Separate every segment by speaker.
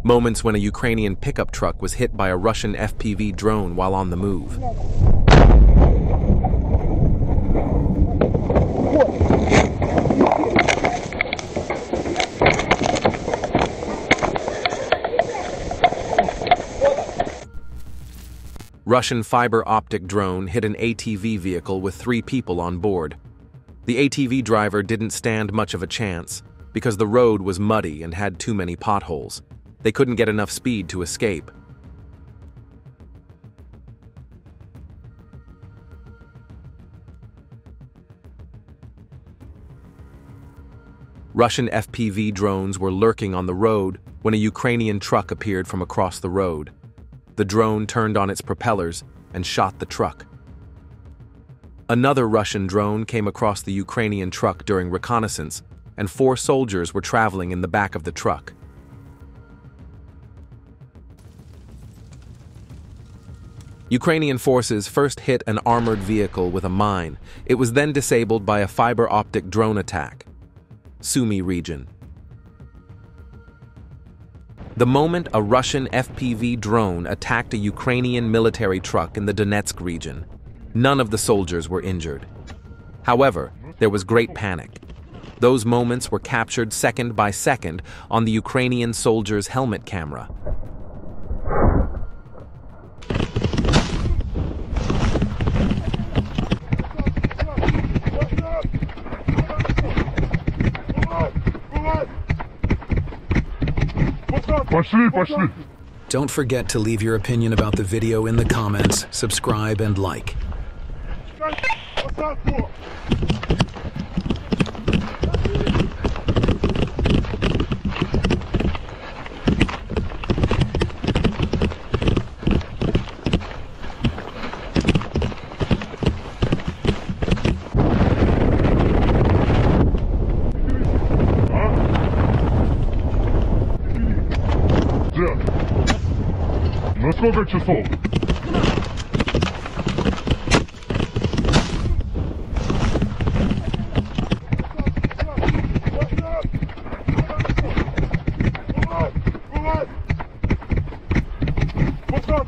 Speaker 1: Moments when a Ukrainian pickup truck was hit by a Russian FPV drone while on the move. Russian fiber optic drone hit an ATV vehicle with 3 people on board. The ATV driver didn't stand much of a chance because the road was muddy and had too many potholes. They couldn't get enough speed to escape. Russian FPV drones were lurking on the road when a Ukrainian truck appeared from across the road. The drone turned on its propellers and shot the truck. Another Russian drone came across the Ukrainian truck during reconnaissance, and 4 soldiers were traveling in the back of the truck. Ukrainian forces first hit an armored vehicle with a mine. It was then disabled by a fiber optic drone attack. Sumy region. The moment a Russian FPV drone attacked a Ukrainian military truck in the Donetsk region, none of the soldiers were injured. However, there was great panic. Those moments were captured second by second on the Ukrainian soldier's helmet camera.
Speaker 2: Don't forget to leave your opinion about the video in the comments, subscribe, and like.
Speaker 3: На сколько часов?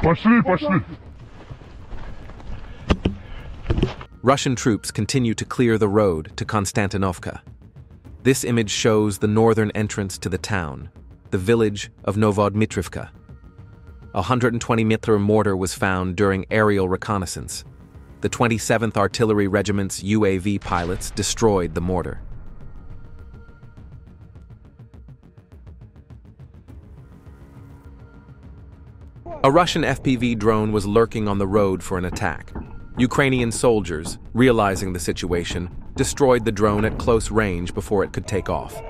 Speaker 3: Пошли.
Speaker 1: Russian troops continue to clear the road to Konstantinovka. This image shows the northern entrance to the town, the village of Novodmitrivka. A 120mm mortar was found during aerial reconnaissance. The 27th Artillery Regiment's UAV pilots destroyed the mortar. A Russian FPV drone was lurking on the road for an attack. Ukrainian soldiers, realizing the situation, destroyed the drone at close range before it could take off.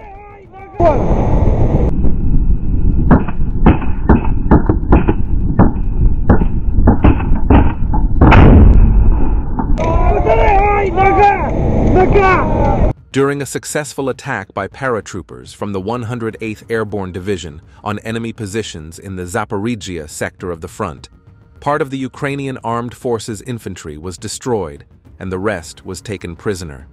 Speaker 1: During a successful attack by paratroopers from the 108th Airborne Division on enemy positions in the Zaporizhzhia sector of the front, part of the Ukrainian Armed Forces infantry was destroyed and the rest was taken prisoner.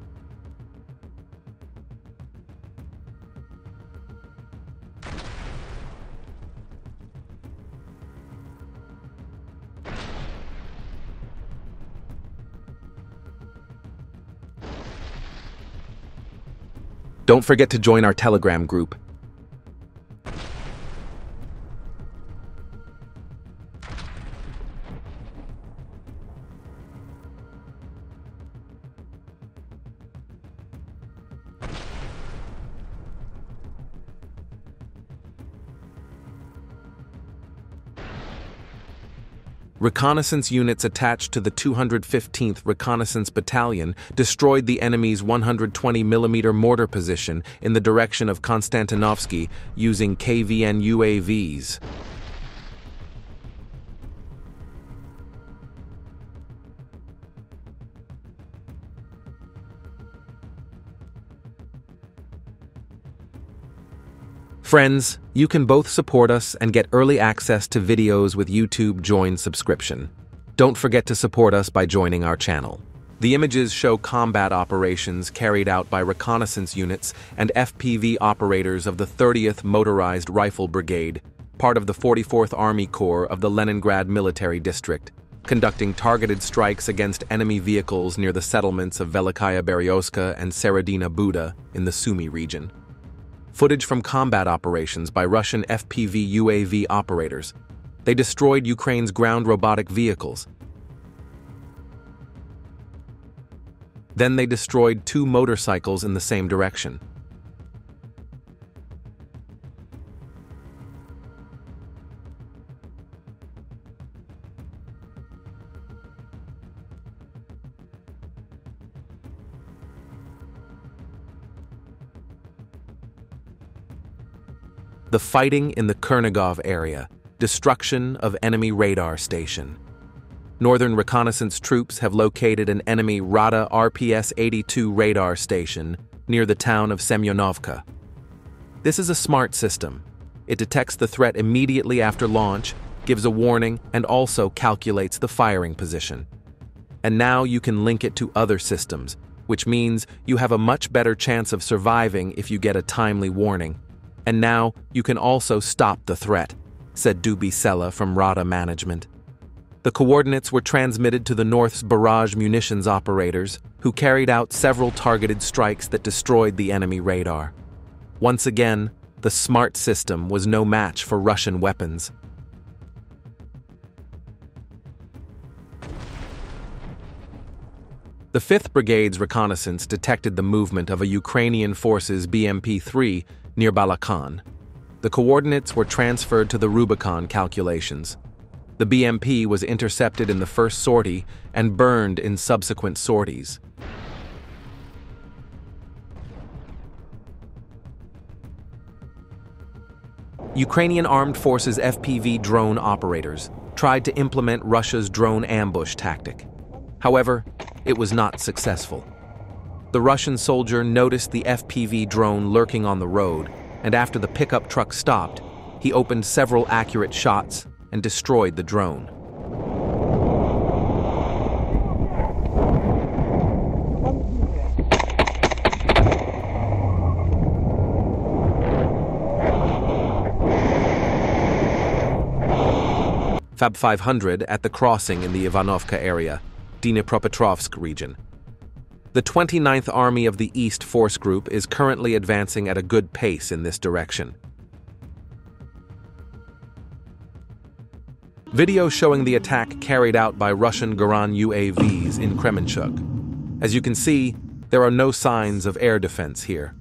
Speaker 1: Don't forget to join our Telegram group. Reconnaissance units attached to the 215th Reconnaissance Battalion destroyed the enemy's 120mm mortar position in the direction of Konstantinovsky using KVN UAVs. Friends, you can both support us and get early access to videos with YouTube Join subscription. Don't forget to support us by joining our channel. The images show combat operations carried out by reconnaissance units and FPV operators of the 30th Motorized Rifle Brigade part of the 44th Army Corps of the Leningrad Military District, conducting targeted strikes against enemy vehicles near the settlements of Velikaya Beryoska and Seredina Buda in the Sumy region. Footage from combat operations by Russian FPV UAV operators. They destroyed Ukraine's ground robotic vehicles. Then they destroyed 2 motorcycles in the same direction. The fighting in the Kernigov area, destruction of enemy radar station. Northern reconnaissance troops have located an enemy Rada RPS-82 radar station near the town of Semyonovka. This is a smart system. It detects the threat immediately after launch, gives a warning, and also calculates the firing position. And now you can link it to other systems, which means you have a much better chance of surviving if you get a timely warning. And now you can also stop the threat, said Dubisela from Rada management. The coordinates were transmitted to the North's barrage munitions operators, who carried out several targeted strikes that destroyed the enemy radar. Once again, the smart system was no match for Russian weapons. The 5th Brigade's reconnaissance detected the movement of a Ukrainian forces BMP-3 near Balakan. The coordinates were transferred to the Rubicon calculations. The BMP was intercepted in the first sortie and burned in subsequent sorties. Ukrainian Armed Forces FPV drone operators tried to implement Russia's drone ambush tactic. However, it was not successful. The Russian soldier noticed the FPV drone lurking on the road, and after the pickup truck stopped, he opened several accurate shots and destroyed the drone. Fab 500 at the crossing in the Ivanovka area, Dnipropetrovsk region. The 29th Army of the East Force Group is currently advancing at a good pace in this direction. Video showing the attack carried out by Russian Garan UAVs in Kremenchuk. As you can see, there are no signs of air defense here.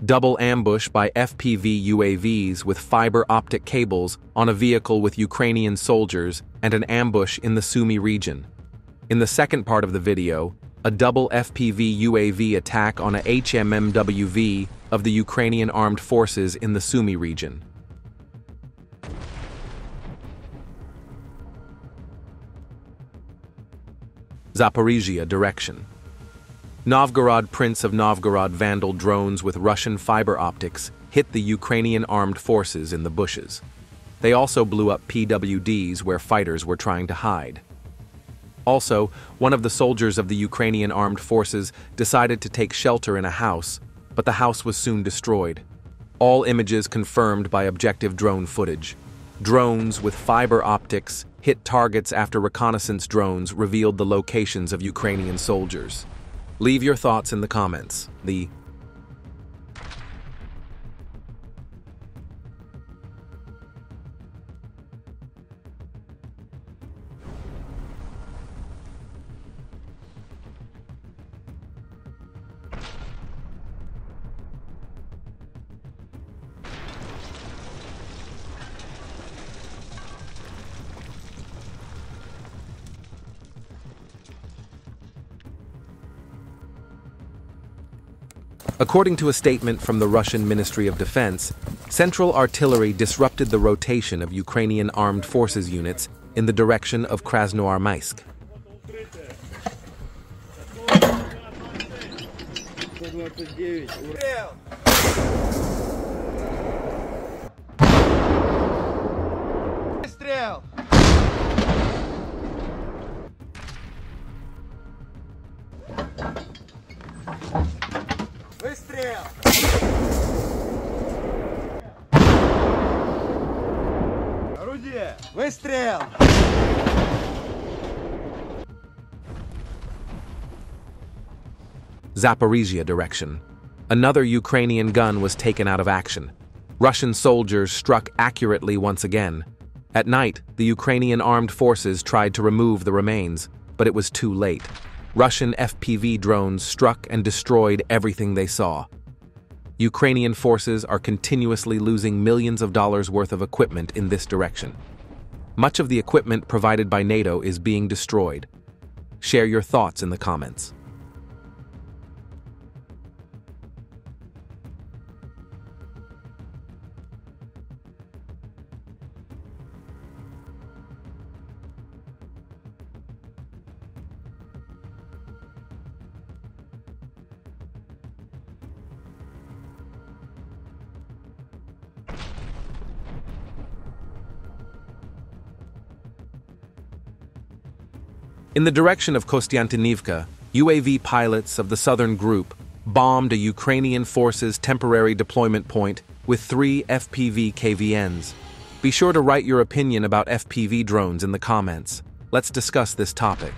Speaker 1: Double ambush by FPV UAVs with fiber optic cables on a vehicle with Ukrainian soldiers and an ambush in the Sumy region. In the second part of the video, a double FPV UAV attack on a HMMWV of the Ukrainian armed forces in the Sumy region. Zaporizhia direction. Novgorod Prince of Novgorod Vandal drones with Russian fiber optics hit the Ukrainian armed forces in the bushes. They also blew up PWDs where fighters were trying to hide. Also, one of the soldiers of the Ukrainian armed forces decided to take shelter in a house, but the house was soon destroyed. All images confirmed by objective drone footage. Drones with fiber optics hit targets after reconnaissance drones revealed the locations of Ukrainian soldiers. Leave your thoughts in the comments. According to a statement from the Russian Ministry of Defense, Central Artillery disrupted the rotation of Ukrainian armed forces units in the direction of Krasnoarmysk.
Speaker 4: Выстрел! Орудие! Выстрел!
Speaker 1: Zaporizhia direction. Another Ukrainian gun was taken out of action. Russian soldiers struck accurately once again. At night, the Ukrainian armed forces tried to remove the remains, but it was too late. Russian FPV drones struck and destroyed everything they saw. Ukrainian forces are continuously losing millions of dollars worth of equipment in this direction. Much of the equipment provided by NATO is being destroyed. Share your thoughts in the comments. In the direction of Kostiantynivka, UAV pilots of the Southern Group bombed a Ukrainian forces' temporary deployment point with 3 FPV KVNs. Be sure to write your opinion about FPV drones in the comments. Let's discuss this topic.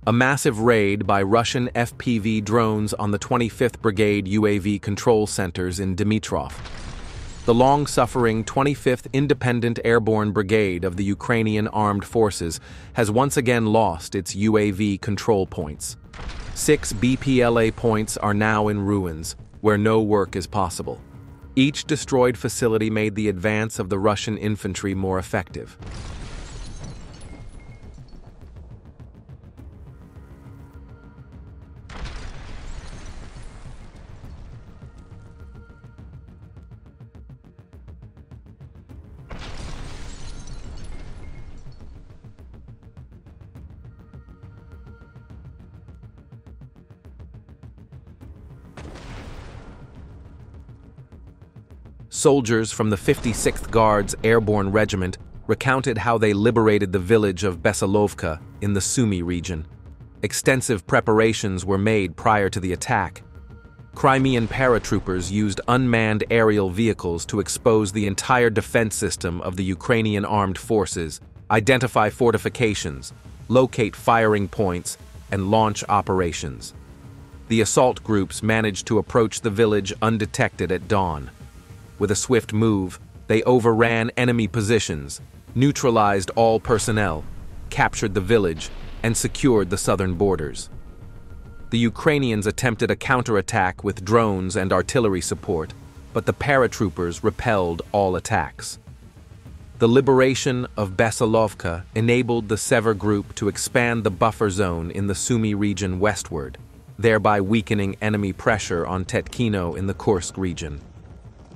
Speaker 1: A massive raid by Russian FPV drones on the 25th Brigade UAV control centers in Dmitrov. The long-suffering 25th Independent Airborne Brigade of the Ukrainian Armed Forces has once again lost its UAV control points. 6 BPLA points are now in ruins, where no work is possible. Each destroyed facility made the advance of the Russian infantry more effective. Soldiers from the 56th Guards Airborne Regiment recounted how they liberated the village of Besilovka in the Sumy region. Extensive preparations were made prior to the attack. Crimean paratroopers used unmanned aerial vehicles to expose the entire defense system of the Ukrainian armed forces, identify fortifications, locate firing points, and launch operations. The assault groups managed to approach the village undetected at dawn. With a swift move, they overran enemy positions, neutralized all personnel, captured the village, and secured the southern borders. The Ukrainians attempted a counterattack with drones and artillery support, but the paratroopers repelled all attacks. The liberation of Besilovka enabled the Sever Group to expand the buffer zone in the Sumy region westward, thereby weakening enemy pressure on Tetkino in the Kursk region.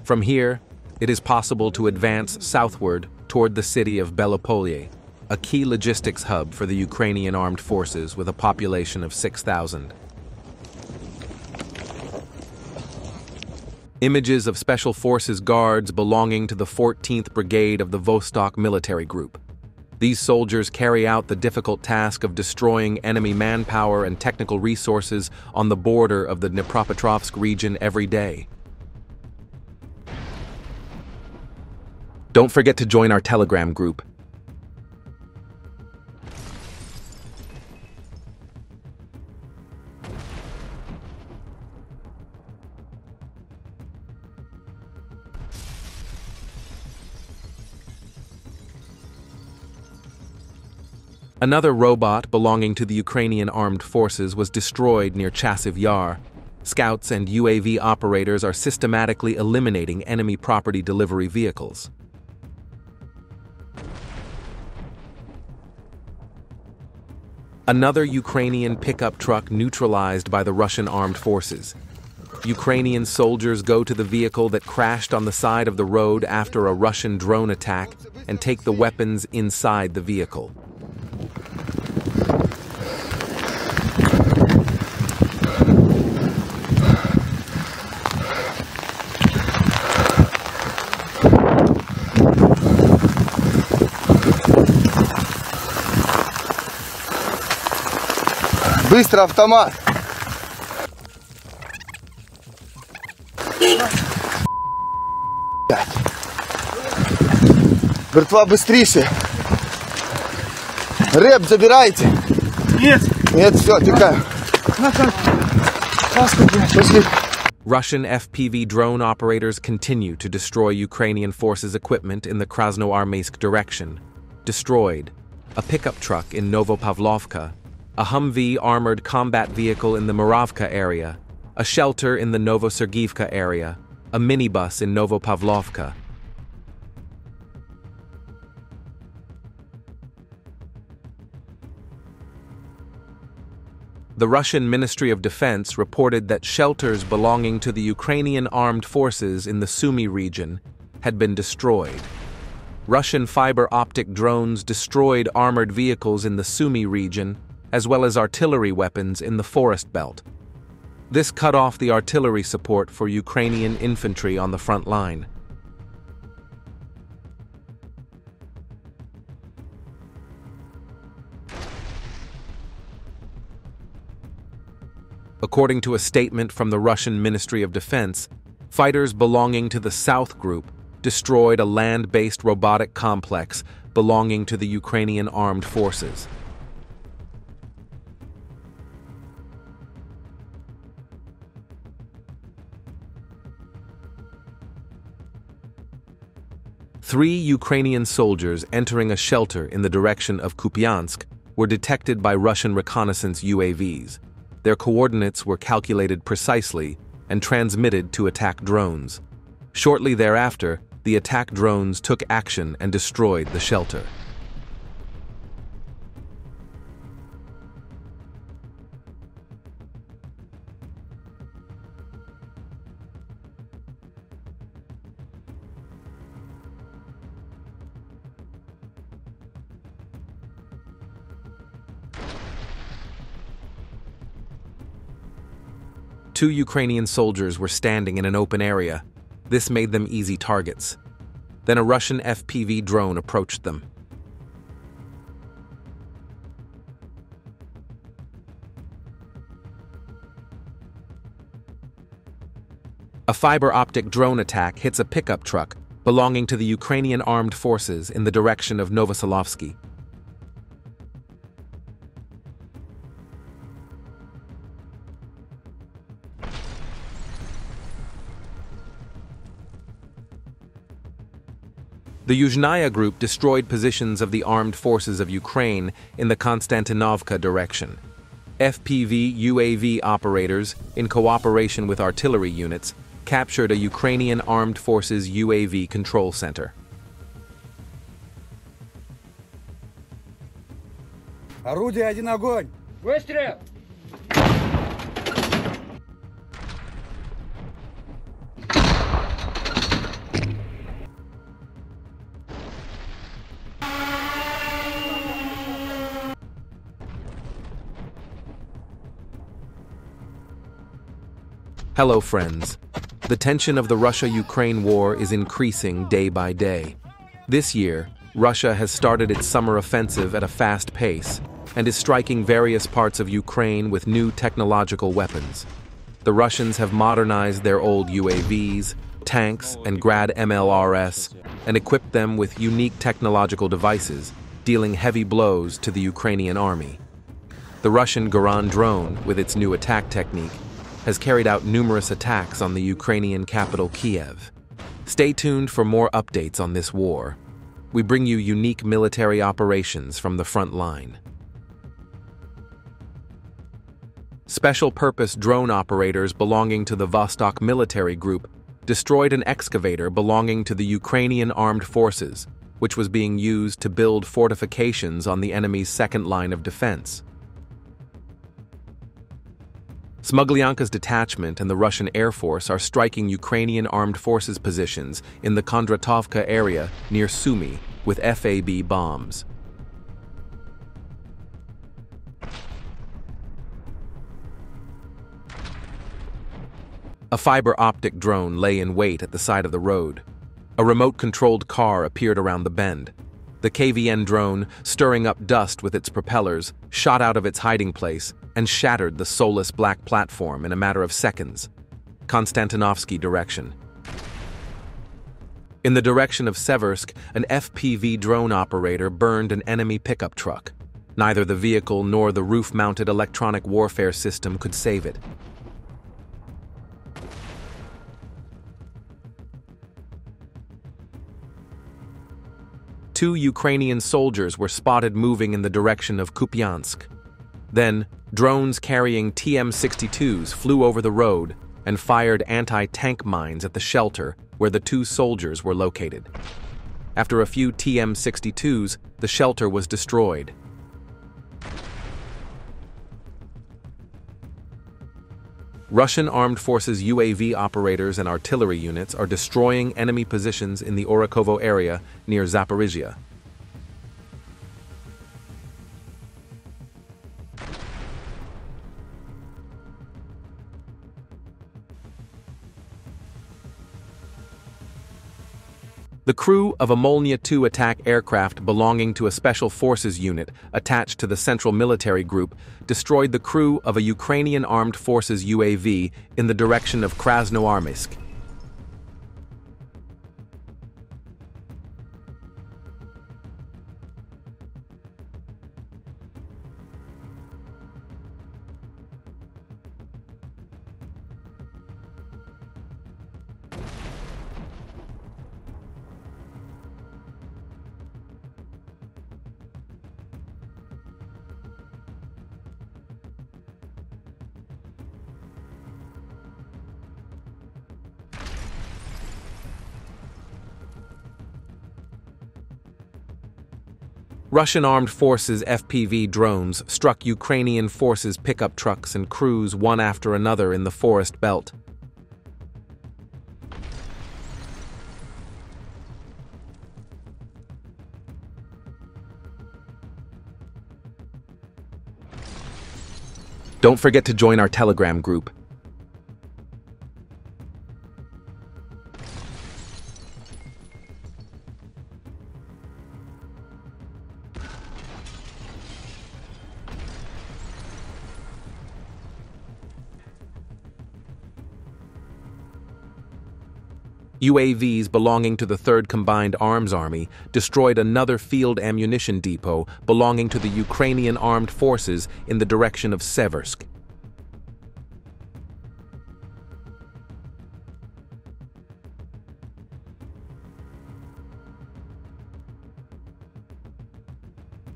Speaker 1: From here, it is possible to advance southward toward the city of Belopolye, a key logistics hub for the Ukrainian armed forces with a population of 6,000. Images of Special Forces guards belonging to the 14th Brigade of the Vostok Military Group. These soldiers carry out the difficult task of destroying enemy manpower and technical resources on the border of the Dnipropetrovsk region every day. Don't forget to join our Telegram group. Another robot belonging to the Ukrainian armed forces was destroyed near Chasiv Yar. Scouts and UAV operators are systematically eliminating enemy property delivery vehicles. Another Ukrainian pickup truck neutralized by the Russian armed forces. Ukrainian soldiers go to the vehicle that crashed on the side of the road after a Russian drone attack and take the weapons inside the vehicle.
Speaker 5: Быстро автомат! Братва, быстрее! Рэп забирайте!
Speaker 4: Нет!
Speaker 5: Нет, все, текаем. Пошли.
Speaker 1: Russian FPV drone operators continue to destroy Ukrainian forces' equipment in the Krasnoarmeysk direction. Destroyed. A pickup truck in Novopavlovka, a Humvee armored combat vehicle in the Muravka area, a shelter in the Novosergivka area, a minibus in Novopavlovka. The Russian Ministry of Defense reported that shelters belonging to the Ukrainian armed forces in the Sumy region had been destroyed. Russian fiber optic drones destroyed armored vehicles in the Sumy region, as well as artillery weapons in the forest belt. This cut off the artillery support for Ukrainian infantry on the front line. According to a statement from the Russian Ministry of Defense, fighters belonging to the South Group destroyed a land-based robotic complex belonging to the Ukrainian armed forces. Three Ukrainian soldiers entering a shelter in the direction of Kupiansk were detected by Russian reconnaissance UAVs. Their coordinates were calculated precisely and transmitted to attack drones. Shortly thereafter, the attack drones took action and destroyed the shelter. Two Ukrainian soldiers were standing in an open area. This made them easy targets. Then a Russian FPV drone approached them. A fiber optic drone attack hits a pickup truck belonging to the Ukrainian armed forces in the direction of Novosolovsky. The Yuzhnaya group destroyed positions of the armed forces of Ukraine in the Konstantinovka direction. FPV UAV operators, in cooperation with artillery units, captured a Ukrainian armed forces UAV control center.
Speaker 4: Орудие, один огонь! Выстрел!
Speaker 1: Hello, friends. The tension of the Russia-Ukraine war is increasing day by day. This year, Russia has started its summer offensive at a fast pace and is striking various parts of Ukraine with new technological weapons. The Russians have modernized their old UAVs, tanks, and Grad MLRS and equipped them with unique technological devices, dealing heavy blows to the Ukrainian army. The Russian Garan drone, with its new attack technique, has carried out numerous attacks on the Ukrainian capital Kiev. Stay tuned for more updates on this war. We bring you unique military operations from the front line. special-purpose drone operators belonging to the Vostok military group destroyed an excavator belonging to the Ukrainian armed forces, which was being used to build fortifications on the enemy's second line of defense. Smuglyanka's detachment and the Russian Air Force are striking Ukrainian armed forces positions in the Kondratovka area near Sumy with FAB bombs. A fiber-optic drone lay in wait at the side of the road. A remote-controlled car appeared around the bend. The KVN drone, stirring up dust with its propellers, shot out of its hiding place and shattered the soulless black platform in a matter of seconds. Konstantinovsky direction. In the direction of Seversk, an FPV drone operator burned an enemy pickup truck. Neither the vehicle nor the roof-mounted electronic warfare system could save it. Two Ukrainian soldiers were spotted moving in the direction of Kupiansk. Then, drones carrying TM-62s flew over the road and fired anti-tank mines at the shelter where the two soldiers were located. After a few TM-62s, the shelter was destroyed. Russian armed forces UAV operators and artillery units are destroying enemy positions in the Orakovo area near Zaporizhia. The crew of a Molnya-2 attack aircraft belonging to a Special Forces unit attached to the Central Military Group destroyed the crew of a Ukrainian Armed Forces UAV in the direction of Krasnoarmysk. Russian armed forces FPV drones struck Ukrainian forces pickup trucks and crews one after another in the forest belt. Don't forget to join our Telegram group. UAVs belonging to the 3rd Combined Arms Army destroyed another field ammunition depot belonging to the Ukrainian Armed Forces in the direction of Seversk.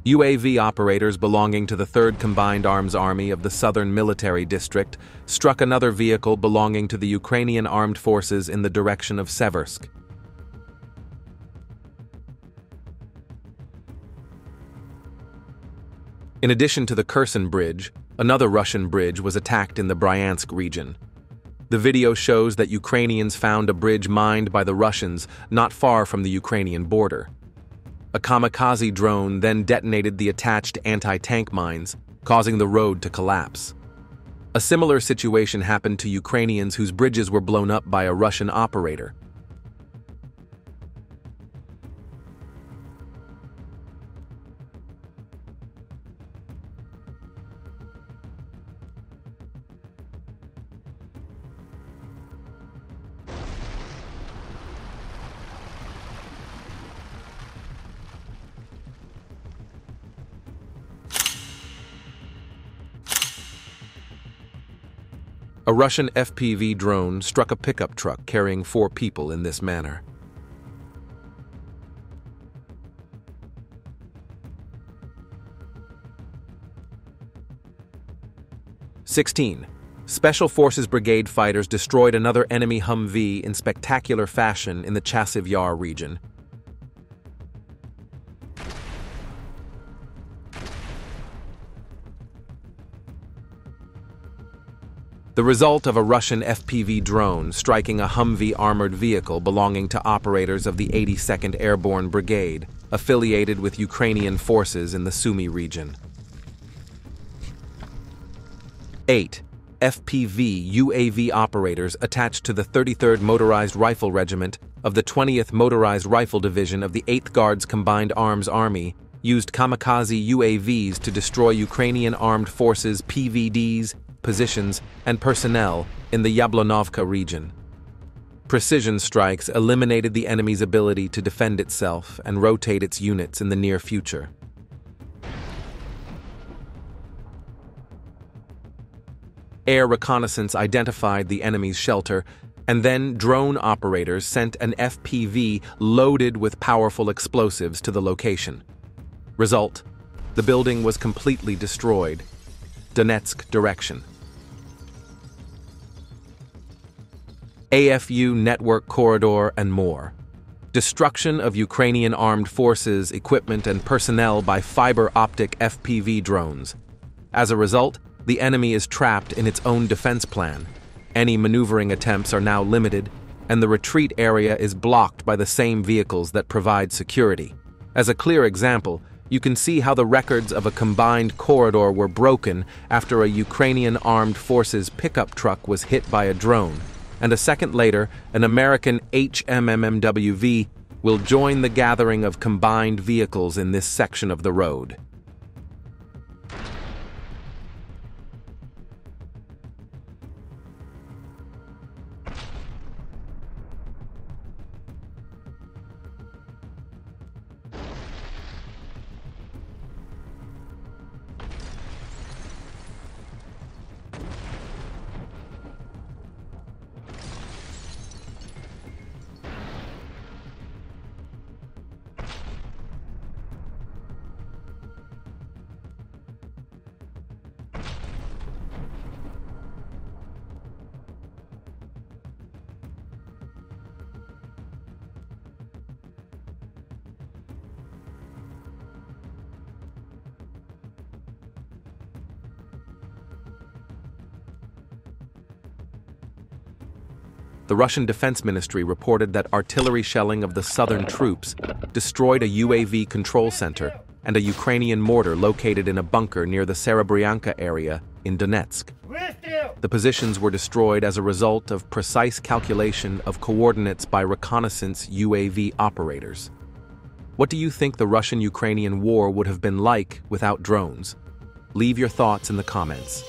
Speaker 1: UAV operators belonging to the 3rd Combined Arms Army of the Southern Military District struck another vehicle belonging to the Ukrainian Armed Forces in the direction of Seversk. In addition to the Kherson Bridge, another Russian bridge was attacked in the Bryansk region. The video shows that Ukrainians found a bridge mined by the Russians not far from the Ukrainian border. A kamikaze drone then detonated the attached anti-tank mines, causing the road to collapse. A similar situation happened to Ukrainians whose bridges were blown up by a Russian operator. A Russian FPV drone struck a pickup truck carrying 4 people in this manner. 16. Special Forces Brigade fighters destroyed another enemy Humvee in spectacular fashion in the Chasiv Yar region. The result of a Russian FPV drone striking a Humvee armored vehicle belonging to operators of the 82nd Airborne Brigade, affiliated with Ukrainian forces in the Sumy region. 8. FPV UAV operators attached to the 33rd Motorized Rifle Regiment of the 20th Motorized Rifle Division of the 8th Guards Combined Arms Army used kamikaze UAVs to destroy Ukrainian armed forces PVDs, positions, and personnel in the Yablonovka region. Precision strikes eliminated the enemy's ability to defend itself and rotate its units in the near future. Air reconnaissance identified the enemy's shelter, and then drone operators sent an FPV loaded with powerful explosives to the location. Result: the building was completely destroyed. Donetsk direction. AFU network corridor and more. Destruction of Ukrainian armed forces, equipment, and personnel by fiber optic FPV drones. As a result, the enemy is trapped in its own defense plan. Any maneuvering attempts are now limited, and the retreat area is blocked by the same vehicles that provide security. As a clear example, you can see how the records of a combined corridor were broken after a Ukrainian armed forces pickup truck was hit by a drone, and a second later, an American HMMMWV will join the gathering of combined vehicles in this section of the road. The Russian Defense Ministry reported that artillery shelling of the southern troops destroyed a UAV control center and a Ukrainian mortar located in a bunker near the Serebryanka area in Donetsk. The positions were destroyed as a result of precise calculation of coordinates by reconnaissance UAV operators. What do you think the Russian-Ukrainian war would have been like without drones? Leave your thoughts in the comments.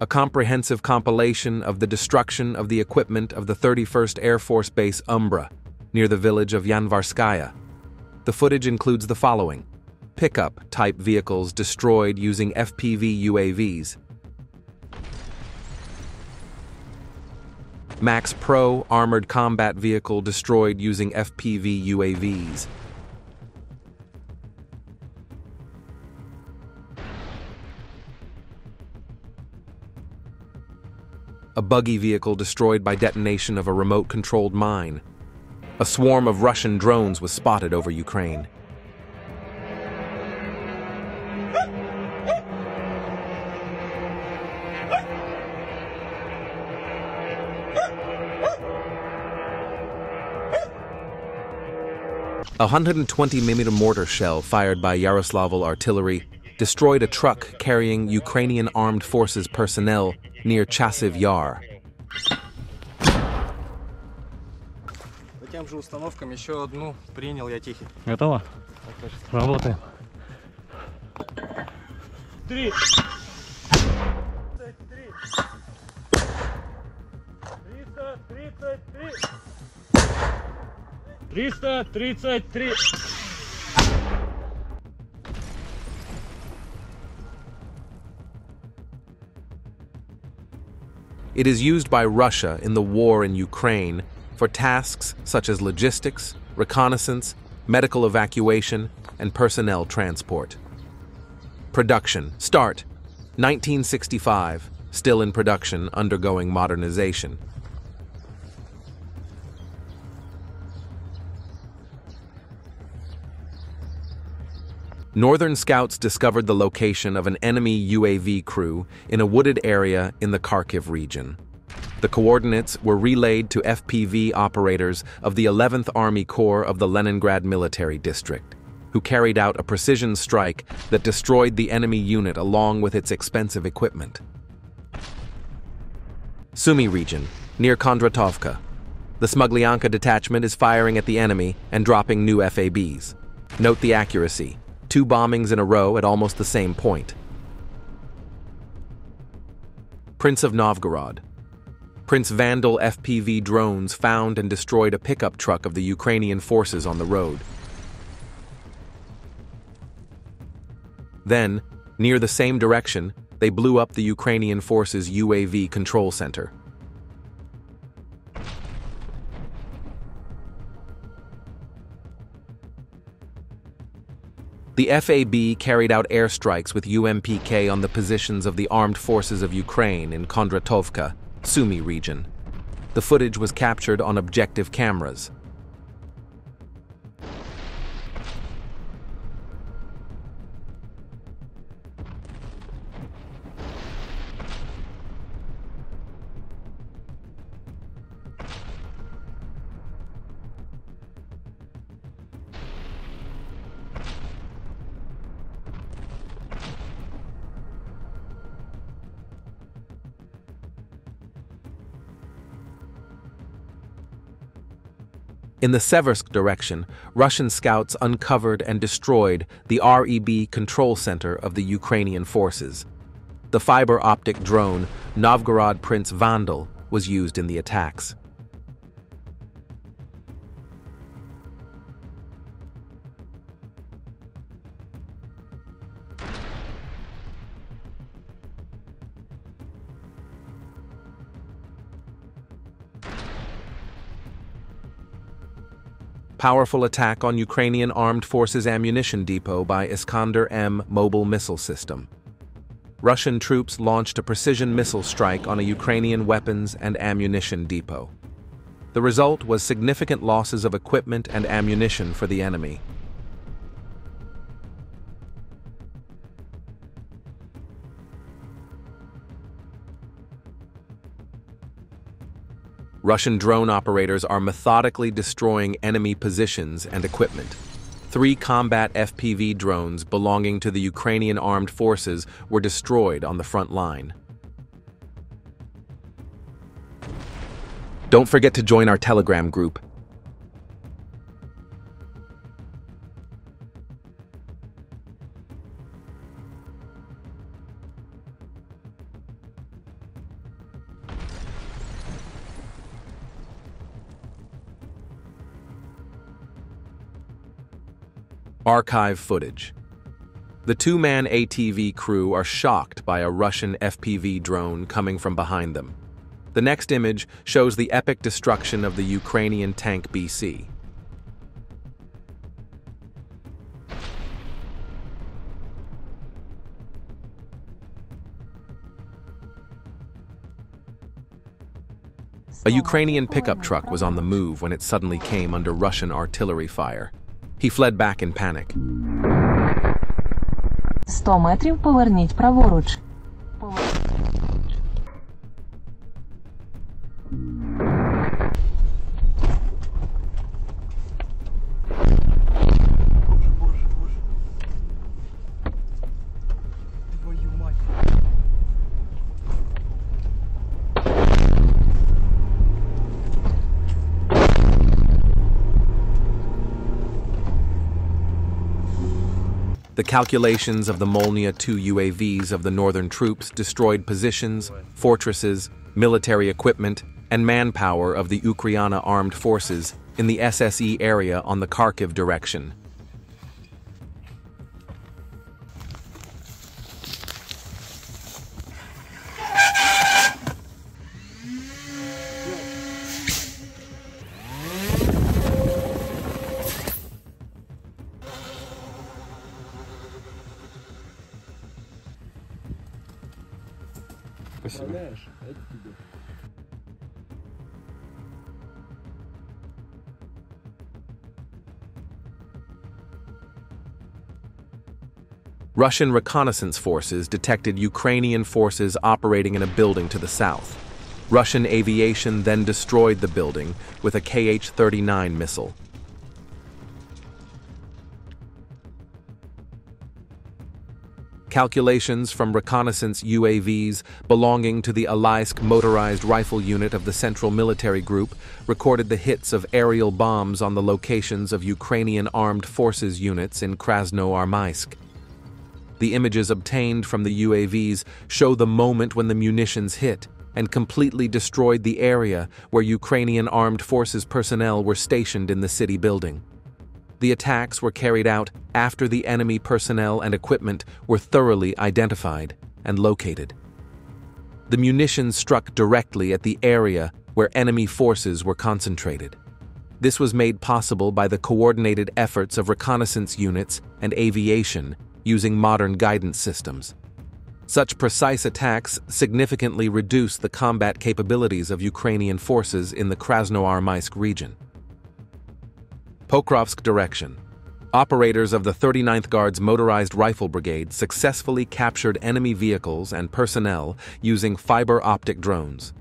Speaker 1: A comprehensive compilation of the destruction of the equipment of the 31st Air Force Base Umbra, near the village of Yanvarskaya. The footage includes the following: pickup-type vehicles destroyed using FPV UAVs, Max Pro armored combat vehicle destroyed using FPV UAVs, a buggy vehicle destroyed by detonation of a remote-controlled mine. A swarm of Russian drones was spotted over Ukraine. A 120mm mortar shell fired by Yaroslavl artillery destroyed a truck carrying Ukrainian armed forces personnel near Chasiv Yar.
Speaker 6: тем же установкам еще одну принял я тихий.
Speaker 7: Готово? Работаем.
Speaker 4: 3. 333.
Speaker 1: It is used by Russia in the war in Ukraine for tasks such as logistics, reconnaissance, medical evacuation, and personnel transport. Production. Start. 1965. Still in production, undergoing modernization. Northern scouts discovered the location of an enemy UAV crew in a wooded area in the Kharkiv region. The coordinates were relayed to FPV operators of the 11th Army Corps of the Leningrad Military District, who carried out a precision strike that destroyed the enemy unit along with its expensive equipment. Sumy region, near Kondratovka. The Smugleyanka detachment is firing at the enemy and dropping new FABs. Note the accuracy. 2 bombings in a row at almost the same point. Prince of Novgorod. Prince Vandal FPV drones found and destroyed a pickup truck of the Ukrainian forces on the road. Then, near the same direction, they blew up the Ukrainian forces' UAV control center. The FAB carried out airstrikes with UMPK on the positions of the armed forces of Ukraine in Kondratovka, Sumy region. The footage was captured on objective cameras. In the Seversk direction, Russian scouts uncovered and destroyed the REB control center of the Ukrainian forces. The fiber-optic drone Novgorod Prince Vandal was used in the attacks. Powerful attack on Ukrainian Armed Forces ammunition depot by Iskander-M mobile missile system. Russian troops launched a precision missile strike on a Ukrainian weapons and ammunition depot. The result was significant losses of equipment and ammunition for the enemy. Russian drone operators are methodically destroying enemy positions and equipment. 3 combat FPV drones belonging to the Ukrainian armed forces were destroyed on the front line. Don't forget to join our Telegram group. Archive footage. The 2-man ATV crew are shocked by a Russian FPV drone coming from behind them. The next image shows the epic destruction of the Ukrainian tank BC. A Ukrainian pickup truck was on the move when it suddenly came under Russian artillery fire. He fled back in panic.
Speaker 8: 100 метрів поверніть праворуч.
Speaker 1: The calculations of the Molnia-2 UAVs of the northern troops destroyed positions, fortresses, military equipment, and manpower of the Ukrainian armed forces in the SSE area on the Kharkiv direction. Russian reconnaissance forces detected Ukrainian forces operating in a building to the south. Russian aviation then destroyed the building with a Kh-39 missile. Calculations from reconnaissance UAVs belonging to the Alaysk motorized rifle unit of the Central Military Group recorded the hits of aerial bombs on the locations of Ukrainian armed forces units in Krasnoarmysk. The images obtained from the UAVs show the moment when the munitions hit and completely destroyed the area where Ukrainian armed forces personnel were stationed in the city building. The attacks were carried out after the enemy personnel and equipment were thoroughly identified and located. The munitions struck directly at the area where enemy forces were concentrated. This was made possible by the coordinated efforts of reconnaissance units and aviation using modern guidance systems. Such precise attacks significantly reduced the combat capabilities of Ukrainian forces in the Krasnoarmysk region. Pokrovsk direction. Operators of the 39th Guards Motorized Rifle Brigade successfully captured enemy vehicles and personnel using fiber optic drones.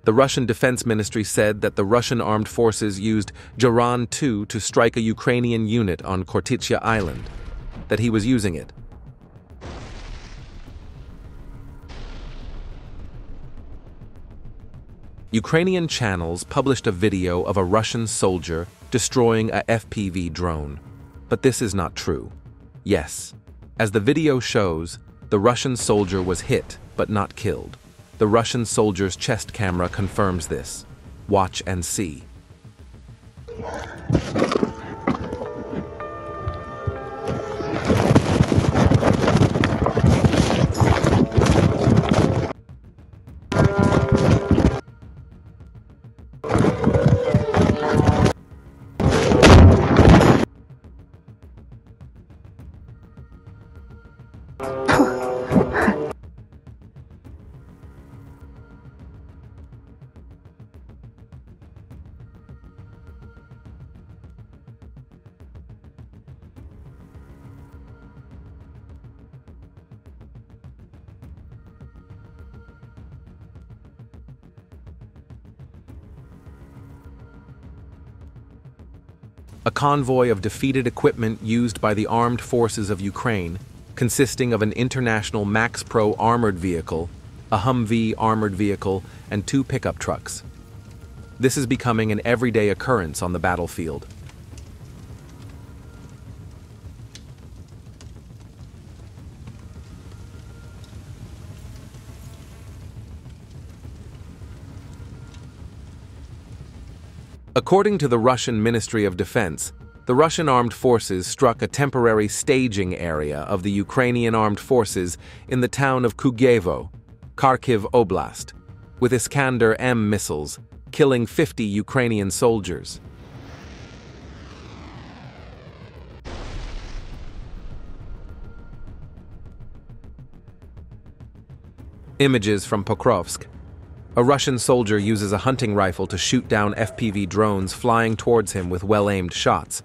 Speaker 1: The Russian Defense Ministry said that the Russian armed forces used Jaran-2 to strike a Ukrainian unit on Khortytsia Island, that he was using it. Ukrainian channels published a video of a Russian soldier destroying a FPV drone, but this is not true. Yes, as the video shows, the Russian soldier was hit but not killed. The Russian soldier's chest camera confirms this. Watch and see. A convoy of defeated equipment used by the armed forces of Ukraine, consisting of an international Max Pro armored vehicle, a Humvee armored vehicle, and 2 pickup trucks. This is becoming an everyday occurrence on the battlefield. According to the Russian Ministry of Defense, the Russian armed forces struck a temporary staging area of the Ukrainian armed forces in the town of Kugevo, Kharkiv Oblast, with Iskander-M missiles, killing 50 Ukrainian soldiers. Images from Pokrovsk. A Russian soldier uses a hunting rifle to shoot down FPV drones flying towards him with well-aimed shots.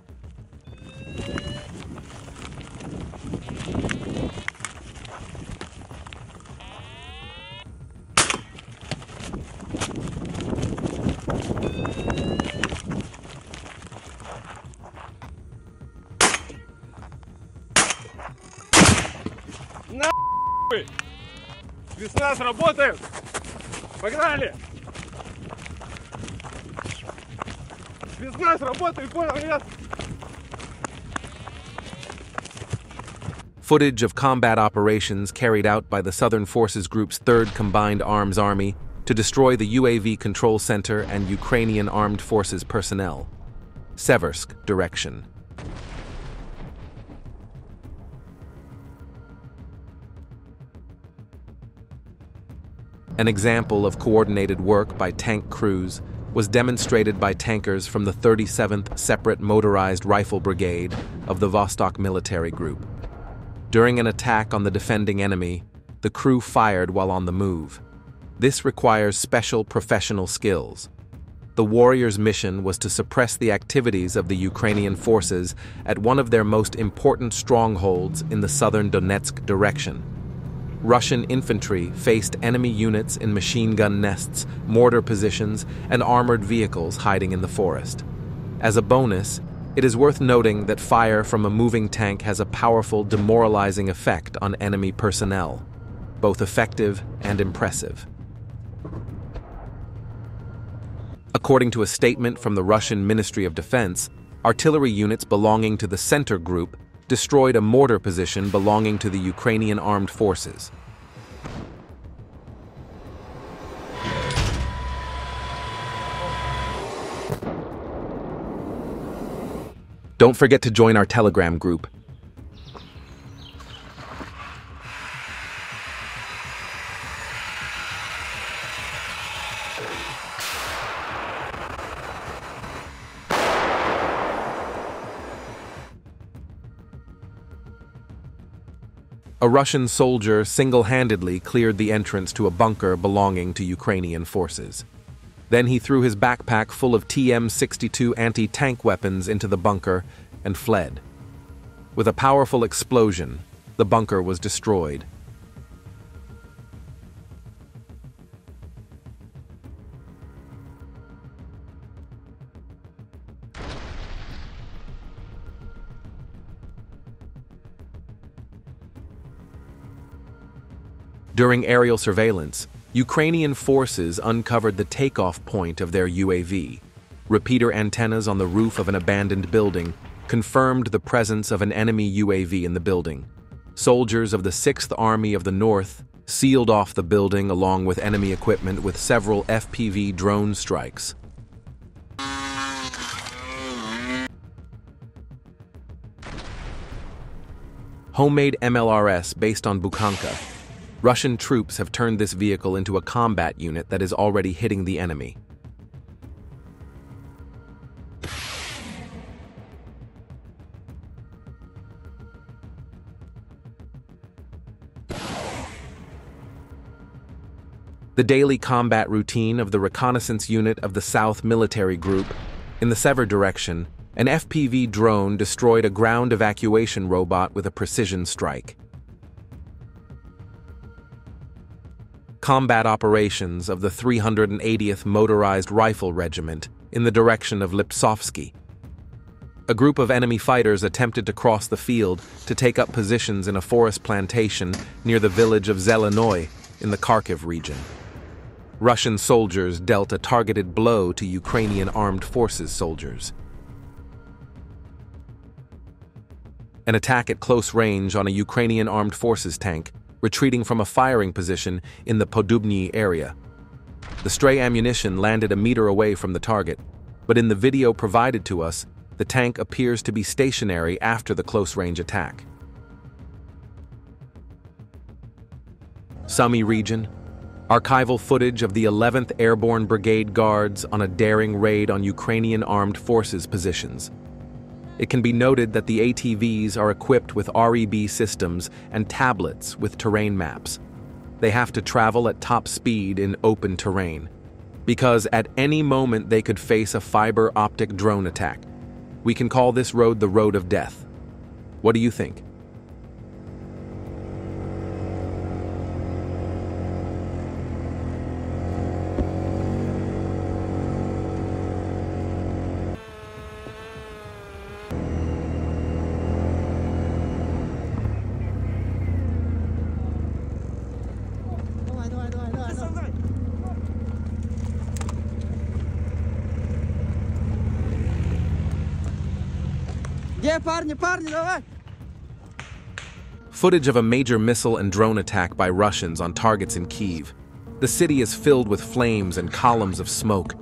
Speaker 4: Спецназ работает! Погнали! Спецназ работает, понял, нет?
Speaker 1: Footage of combat operations carried out by the Southern Forces Group's 3rd Combined Arms Army to destroy the UAV control center and Ukrainian Armed Forces personnel. Seversk direction. An example of coordinated work by tank crews was demonstrated by tankers from the 37th Separate Motorized Rifle Brigade of the Vostok Military Group. During an attack on the defending enemy, the crew fired while on the move. This requires special professional skills. The warriors' mission was to suppress the activities of the Ukrainian forces at one of their most important strongholds in the southern Donetsk direction. Russian infantry faced enemy units in machine gun nests, mortar positions, and armored vehicles hiding in the forest. As a bonus, it is worth noting that fire from a moving tank has a powerful demoralizing effect on enemy personnel, both effective and impressive. According to a statement from the Russian Ministry of Defense, artillery units belonging to the Center Group destroyed a mortar position belonging to the Ukrainian armed forces. Don't forget to join our Telegram group. A Russian soldier single-handedly cleared the entrance to a bunker belonging to Ukrainian forces. Then he threw his backpack full of TM-62 anti-tank weapons into the bunker and fled. With a powerful explosion, the bunker was destroyed. During aerial surveillance, Ukrainian forces uncovered the takeoff point of their UAV. Repeater antennas on the roof of an abandoned building confirmed the presence of an enemy UAV in the building. Soldiers of the 6th Army of the North sealed off the building along with enemy equipment with several FPV drone strikes. Homemade MLRS based on Bukhanka. Russian troops have turned this vehicle into a combat unit that is already hitting the enemy. The daily combat routine of the reconnaissance unit of the South Military Group. In the Sever direction, an FPV drone destroyed a ground evacuation robot with a precision strike. Combat operations of the 380th Motorized Rifle Regiment in the direction of Lipsovsky. A group of enemy fighters attempted to cross the field to take up positions in a forest plantation near the village of Zelenoy in the Kharkiv region. Russian soldiers dealt a targeted blow to Ukrainian armed forces soldiers. An attack at close range on a Ukrainian armed forces tank retreating from a firing position in the Podubny area. The stray ammunition landed a meter away from the target, but in the video provided to us, The tank appears to be stationary after the close-range attack. Sumy region. Archival footage of the 11th Airborne Brigade Guards on a daring raid on Ukrainian armed forces positions. It can be noted that the ATVs are equipped with REB systems and tablets with terrain maps. They have to travel at top speed in open terrain, because at any moment they could face a fiber optic drone attack. We can call this road the Road of Death. What do you think? Footage of a major missile and drone attack by Russians on targets in Kyiv. The city is filled with flames and columns of smoke.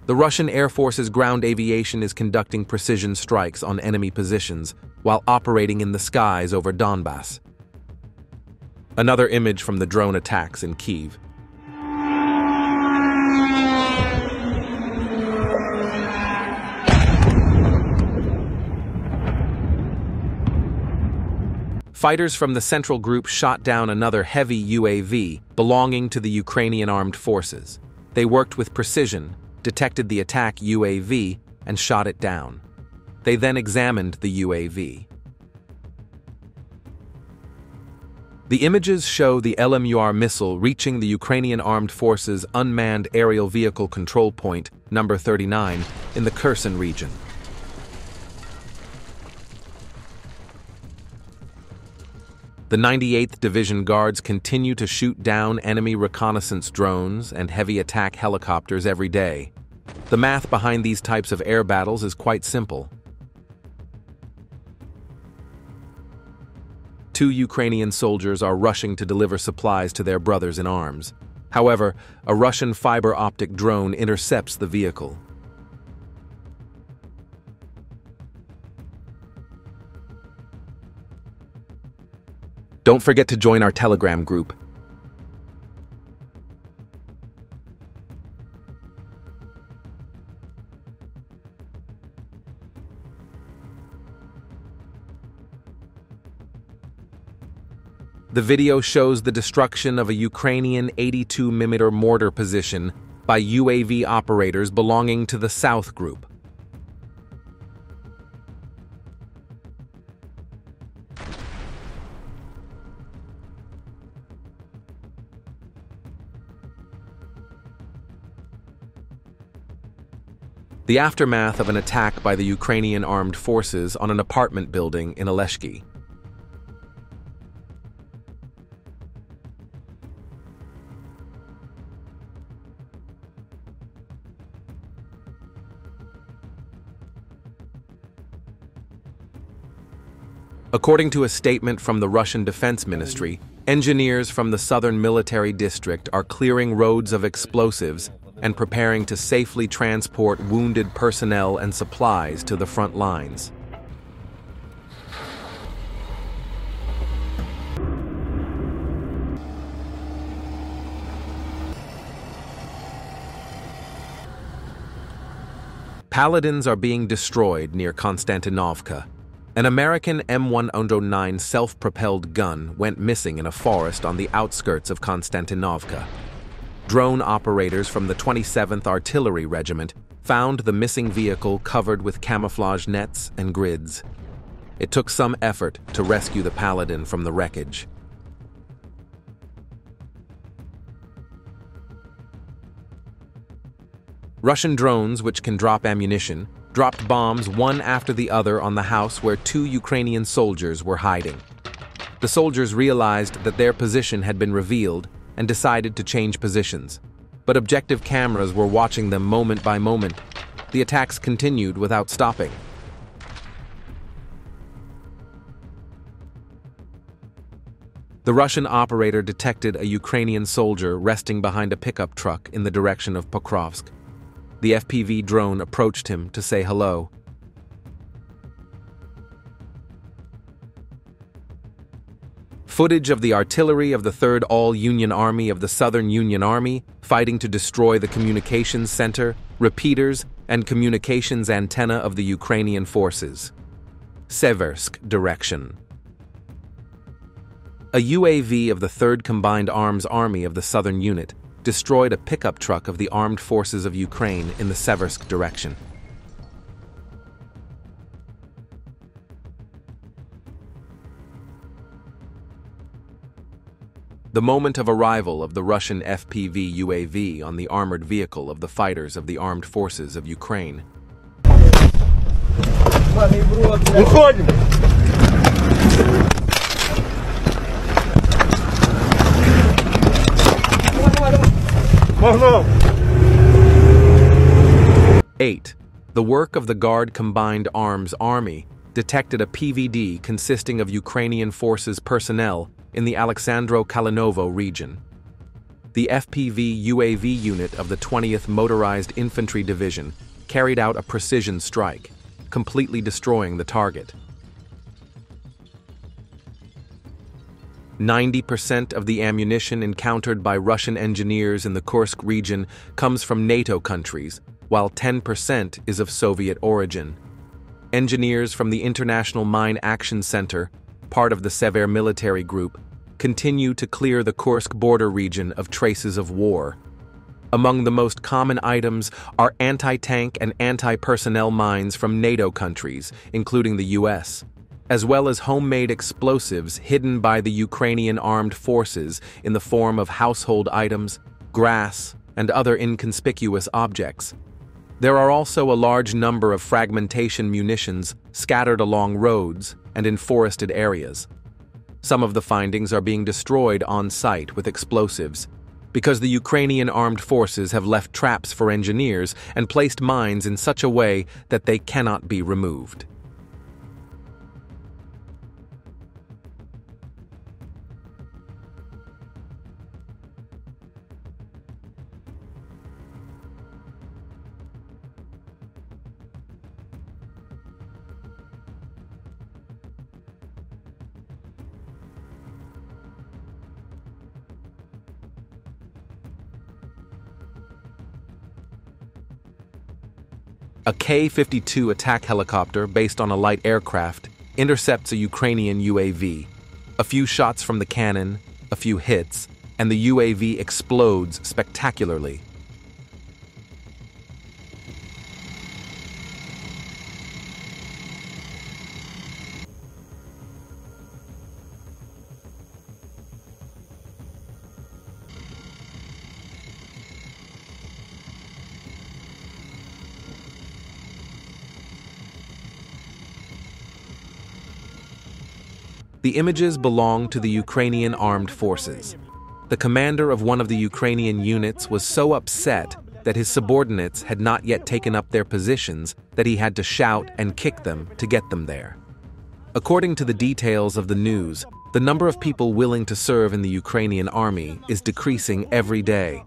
Speaker 1: The Russian Air Force's ground aviation is conducting precision strikes on enemy positions while operating in the skies over Donbass. Another image from the drone attacks in Kyiv. Fighters from the Central Group shot down another heavy UAV belonging to the Ukrainian armed forces. They worked with precision, detected the attack UAV, and shot it down. They then examined the UAV. The images show the LMUR missile reaching the Ukrainian Armed Forces Unmanned Aerial Vehicle Control Point, number 39, in the Kherson region. The 98th Division Guards continue to shoot down enemy reconnaissance drones and heavy attack helicopters every day. The math behind these types of air battles is quite simple. 2 Ukrainian soldiers are rushing to deliver supplies to their brothers in arms. However, a Russian fiber optic drone intercepts the vehicle. Don't forget to join our Telegram group. The video shows the destruction of a Ukrainian 82mm mortar position by UAV operators belonging to the South Group. The aftermath of an attack by the Ukrainian armed forces on an apartment building in Oleshki. According to a statement from the Russian Defense Ministry, engineers from the southern military district are clearing roads of explosives and preparing to safely transport wounded personnel and supplies to the front lines. Paladins are being destroyed near Konstantinovka. An American M109 self-propelled gun went missing in a forest on the outskirts of Konstantinovka. Drone operators from the 27th Artillery Regiment found the missing vehicle covered with camouflage nets and grids. It took some effort to rescue the Paladin from the wreckage. Russian drones, which can drop ammunition, dropped bombs one after the other on the house where 2 Ukrainian soldiers were hiding. The soldiers realized that their position had been revealed and decided to change positions, but objective cameras were watching them moment by moment. The attacks continued without stopping. The Russian operator detected a Ukrainian soldier resting behind a pickup truck in the direction of Pokrovsk. The FPV drone approached him to say hello. Footage of the artillery of the 3rd All-Union Army of the Southern Union Army fighting to destroy the communications center, repeaters, and communications antenna of the Ukrainian forces. Seversk direction. A UAV of the 3rd Combined Arms Army of the Southern Unit destroyed a pickup truck of the armed forces of Ukraine in the Seversk direction. The moment of arrival of the Russian FPV UAV on the armored vehicle of the fighters of the armed forces of Ukraine.
Speaker 4: Выходим! Погнал!
Speaker 1: 8. The work of the Guard Combined Arms Army detected a PVD consisting of Ukrainian forces personnel in the Alexandro-Kalinovo region. The FPV UAV unit of the 20th Motorized Infantry Division carried out a precision strike, completely destroying the target. 90% of the ammunition encountered by Russian engineers in the Kursk region comes from NATO countries, while 10% is of Soviet origin. Engineers from the International Mine Action Center, part of the Sever military group, continue to clear the Kursk border region of traces of war. Among the most common items are anti-tank and anti-personnel mines from NATO countries, including the US, as well as homemade explosives hidden by the Ukrainian armed forces in the form of household items, grass, and other inconspicuous objects. There are also a large number of fragmentation munitions scattered along roads and in forested areas. Some of the findings are being destroyed on site with explosives, because the Ukrainian armed forces have left traps for engineers and placed mines in such a way that they cannot be removed. A K-52 attack helicopter based on a light aircraft intercepts a Ukrainian UAV. A few shots from the cannon, a few hits, and the UAV explodes spectacularly. The images belong to the Ukrainian armed forces. The commander of one of the Ukrainian units was so upset that his subordinates had not yet taken up their positions that he had to shout and kick them to get them there. According to the details of the news, the number of people willing to serve in the Ukrainian army is decreasing every day.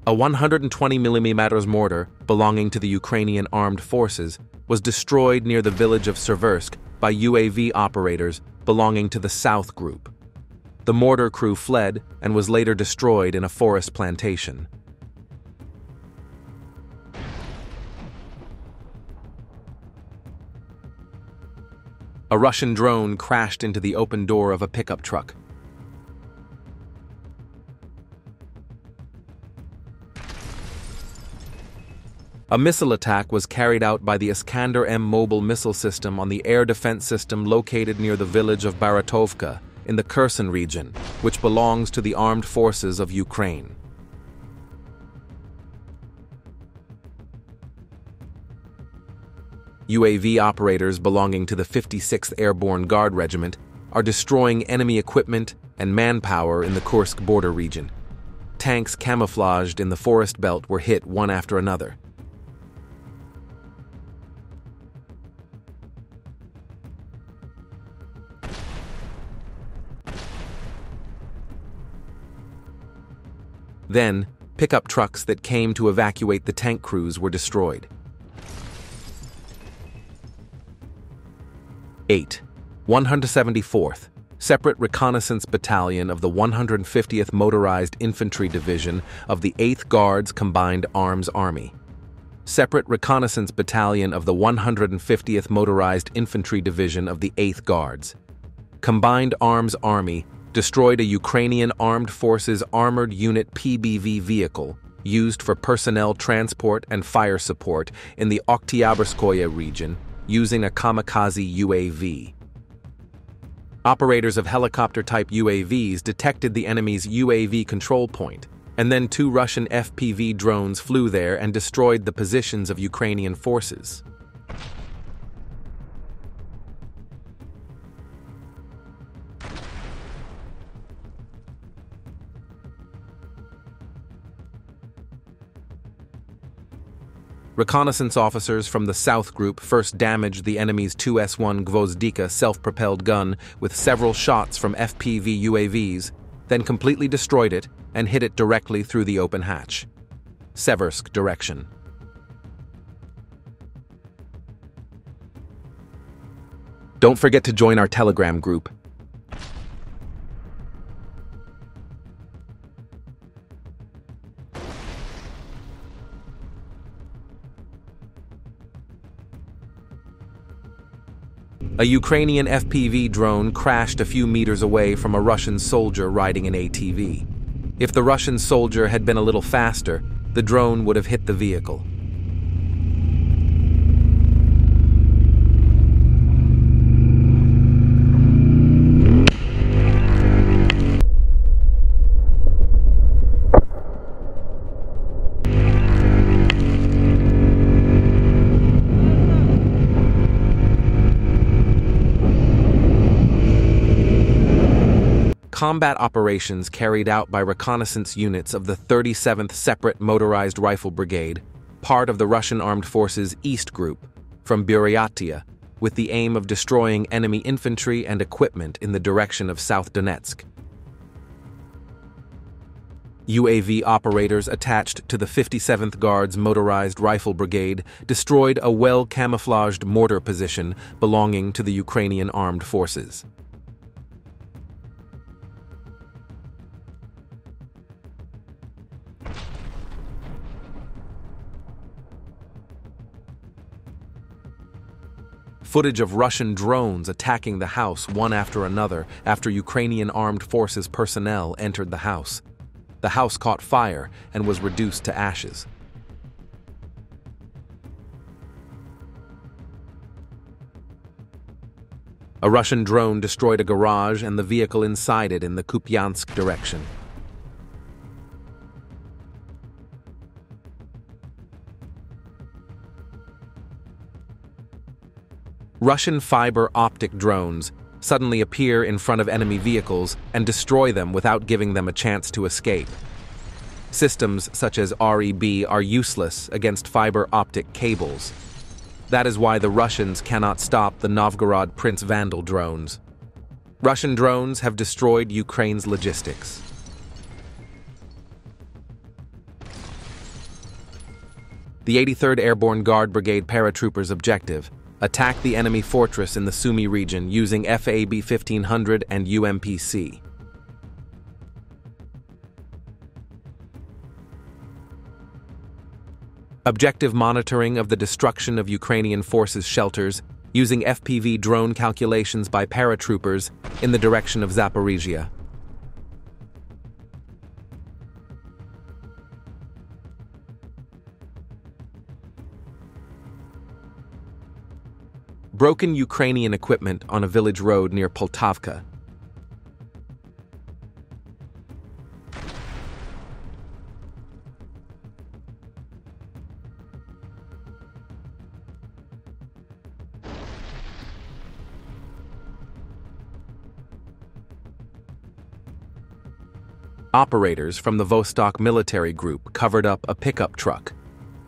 Speaker 1: A 120mm mortar belonging to the Ukrainian armed forces was destroyed near the village of Seversk by UAV operators belonging to the South Group. The mortar crew fled and was later destroyed in a forest plantation. A Russian drone crashed into the open door of a pickup truck. A missile attack was carried out by the Iskander-M mobile missile system on the air defense system located near the village of Baratovka in the Kherson region, which belongs to the armed forces of Ukraine. UAV operators belonging to the 56th Airborne Guard Regiment are destroying enemy equipment and manpower in the Kursk border region. Tanks camouflaged in the forest belt were hit one after another. Then, pickup trucks that came to evacuate the tank crews were destroyed. 8. 174th, Separate Reconnaissance Battalion of the 150th Motorized Infantry Division of the 8th Guards Combined Arms Army. Separate Reconnaissance Battalion of the 150th Motorized Infantry Division of the 8th Guards. Combined Arms Army destroyed a Ukrainian Armed Forces Armored Unit PBV vehicle used for personnel transport and fire support in the Oktyabrskoye region using a kamikaze UAV. Operators of helicopter-type UAVs detected the enemy's UAV control point, and then 2 Russian FPV drones flew there and destroyed the positions of Ukrainian forces. Reconnaissance officers from the South Group first damaged the enemy's 2S-1 Gvozdika self-propelled gun with several shots from FPV UAVs, then completely destroyed it and hit it directly through the open hatch. Seversk direction. Don't forget to join our Telegram group. A Ukrainian FPV drone crashed a few meters away from a Russian soldier riding an ATV. If the Russian soldier had been a little faster, the drone would have hit the vehicle. Combat operations carried out by reconnaissance units of the 37th Separate Motorized Rifle Brigade, part of the Russian Armed Forces East Group, from Buryatia, with the aim of destroying enemy infantry and equipment in the direction of South Donetsk. UAV operators attached to the 57th Guards Motorized Rifle Brigade destroyed a well-camouflaged mortar position belonging to the Ukrainian Armed Forces. Footage of Russian drones attacking the house one after another after Ukrainian Armed Forces personnel entered the house. The house caught fire and was reduced to ashes. A Russian drone destroyed a garage and the vehicle inside it in the Kupiansk direction. Russian fiber optic drones suddenly appear in front of enemy vehicles and destroy them without giving them a chance to escape. Systems such as REB are useless against fiber optic cables. That is why the Russians cannot stop the Novgorod Prince Vandal drones. Russian drones have destroyed Ukraine's logistics. The 83rd Airborne Guard Brigade paratroopers' objective: attack the enemy fortress in the Sumy region using FAB 1500 and UMPC. Objective monitoring of the destruction of Ukrainian forces' shelters using FPV drone calculations by paratroopers in the direction of Zaporizhia. Broken Ukrainian equipment on a village road near Poltavka. Operators from the Vostok military group covered up a pickup truck.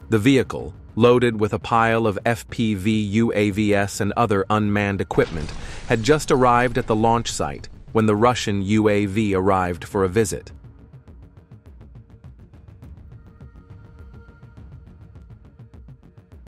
Speaker 1: The vehicle, loaded with a pile of FPV UAVs and other unmanned equipment, had just arrived at the launch site when the Russian UAV arrived for a visit.